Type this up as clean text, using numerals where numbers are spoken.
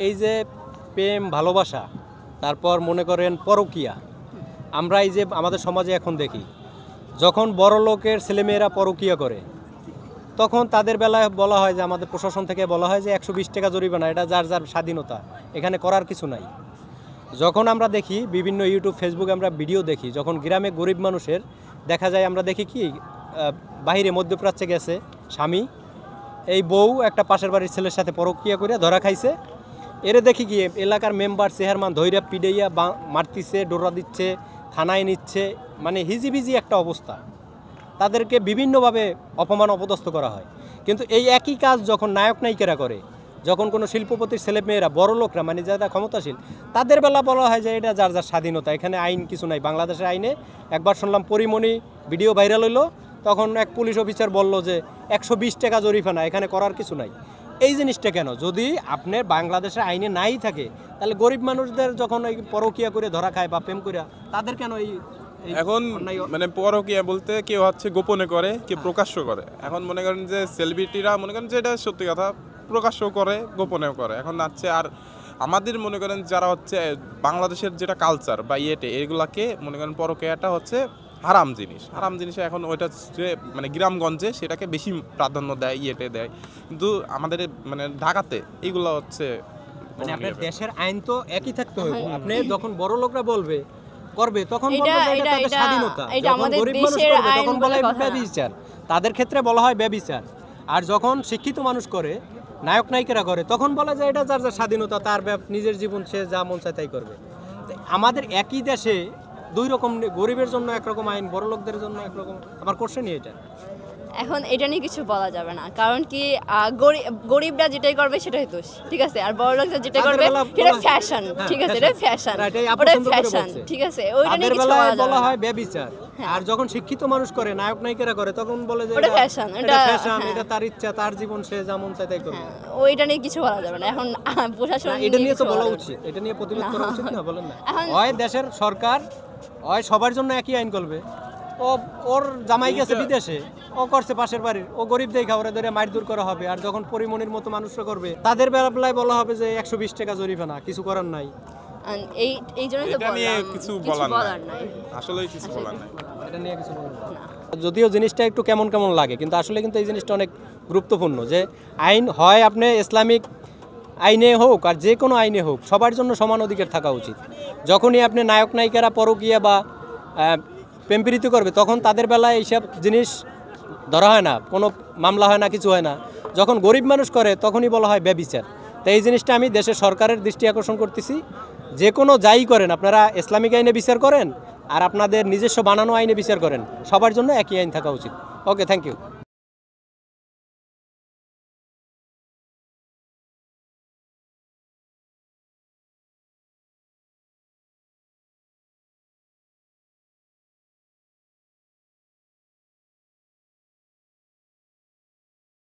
এই যে প্রেম ভালোবাসা তারপর মনে করেন পরকীয়া আমরা এই যে আমাদের সমাজে এখন দেখি যখন বড় লোকের ছেলেমেয়েরা পরকীয়া করে তখন তাদের বেলায় বলা হয় যে আমাদের প্রশাসন থেকে বলা হয় যে 120 টাকা জরিমানা, এটা যার যার স্বাধীনতা, এখানে করার কিছু নাই। যখন আমরা দেখি বিভিন্ন ইউটিউব ফেসবুকে আমরা ভিডিও দেখি, যখন গ্রামে গরিব মানুষের দেখা যায়, আমরা দেখি কি বাইরে মধ্যপ্রাচ্যে গেছে স্বামী, এই বউ একটা পাশের বাড়ির ছেলের সাথে পরকীয়া করে ধরা খাইছে, এরে দেখি গিয়ে এলাকার মেম্বার চেয়ারম্যান ধৈর্য পিডাইয়া মারতিছে, ডোরা দিচ্ছে, থানায় নিচ্ছে, মানে হিজিবিজি একটা অবস্থা। তাদেরকে বিভিন্নভাবে অপমান অপদস্থ করা হয়। কিন্তু এই একই কাজ যখন নায়ক নায়িকারা করে, যখন কোনো শিল্পপতির ছেলেমেয়েরা বড় লোকরা মানে যারা ক্ষমতাশীল তাদের বেলা বলা হয় যে এটা যার যার স্বাধীনতা, এখানে আইন কিছু নাই। বাংলাদেশের আইনে একবার শুনলাম পরিমণি ভিডিও ভাইরাল হইলো, তখন এক পুলিশ অফিসার বলল যে 120 টাকা জরিমানা, এখানে করার কিছু নাই। এই জিনিসটা কেন? যদি আপনার বাংলাদেশের আইনে নাই থাকে তাহলে গরিব মানুষদের যখন এই পরকীয়া করে ধরা খায় বা প্রেম করে, তাদের কেন এই এখন মানে পরকীয়া বলতে কেউ হচ্ছে গোপনে করে, কেউ প্রকাশ্য করে। এখন মনে করেন যে সেলিব্রিটিরা মনে করেন যে এটা সত্যি কথা প্রকাশ্য করে, গোপনেও করে। এখন আছে আর আমাদের মনে করেন যারা হচ্ছে বাংলাদেশের যেটা কালচার বা এগুলাকে মনে করেন পরকীয়াটা হচ্ছে হারাম জিনিস। হারাম জিনিস এখন ওইটা মানে গ্রামগঞ্জে সেটাকে বেশি প্রাধান্য দেয়, দেয়। কিন্তু আমাদের মানে ঢাকাতে এইগুলো হচ্ছে মানে আপনার দেশের আইন তো একই থাকতে হবে। আপনি যখন বড় লোকরা বলবে করবে তখন বলবে এটা তাদের স্বাধীনতা, যখন গরিব মানুষ করবে তখন বলা হয় ব্যভিচার, তাদের ক্ষেত্রে বলা হয় ব্যভিচার। আর যখন শিক্ষিত মানুষ করে, নায়ক নায়িকারা করে, তখন বলা যায় এটা যার যার স্বাধীনতা, তার নিজের জীবন সে যা মন চায় তাই করবে। আমাদের একই দেশে দুই রকম, গরিবের জন্য একরকম আইন, বড় লোকদের জন্য একরকম। আমার কোশ্চেনই এটা। এখন এটা নিয়ে কিছু বলা যাবে না, কারণ কি গরিবরা যেটাই করবে সেটাই দোষ, ঠিক আছে, আর বড় লোকরা যেটা করবে সেটা ফ্যাশন, ঠিক আছে, এটা ফ্যাশন, ওটা ফ্যাশন, ঠিক আছে, ওইটা নিয়ে কিছু বলা যাবে না। হয় ব্যভিচার। আর যখন শিক্ষিত মানুষ করে, নায়ক নায়িকারা করে, তখন বলে যে ওটা ফ্যাশন, এটা ফ্যাশন, এটা তার ইচ্ছা, তার জীবন, সে যেমন চায় তাই করবে। ওইটা নিয়ে কিছু বলা যাবে না। এখন প্রশাসন এটা নিয়ে তো বলা উচিত, এটা নিয়ে প্রতিবাদ করা উচিত না, বলেন না? হয় দেশের সরকার হয় সবার জন্য একই আইন করবে। ওর জামাই গেছে বিদেশে, ও করছে পাশের বাড়ির, ও গরিব দেখা, ওরা ধরে মারধর করা হবে। আর যখন পরিমণির মতো মানুষরা করবে তাদের বেলায় বলা হবে যে 120 টাকা জরিমানা, কিছু করার নাই। এই জন্য তো কিছু বলার নাই, আসলে কিছু বলার নাই, এটা নিয়ে কিছু বলার নাই। যদিও জিনিসটা একটু কেমন কেমন লাগে, কিন্তু আসলে কিন্তু এই জিনিসটা অনেক গুরুত্বপূর্ণ যে আইন হয় আপনি ইসলামিক আইনে হোক আর যে কোনো আইনে হোক, সবার জন্য সমান অধিকার থাকা উচিত। যখনই আপনি নায়ক নায়িকারা পরকীয়া বা প্রেমপ্রীতি করবে তখন তাদের বেলায় এইসব জিনিস ধরা হয় না, কোনো মামলা হয় না, কিছু হয় না। যখন গরিব মানুষ করে তখনই বলা হয় ব্যভিচার। তো এই জিনিসটা আমি দেশের সরকারের দৃষ্টি আকর্ষণ করতেছি, যে কোনো যাই করেন আপনারা ইসলামিক আইনে বিচার করেন আর আপনাদের নিজস্ব বানানো আইনে বিচার করেন, সবার জন্য একই আইন থাকা উচিত। ওকে, থ্যাংক ইউ।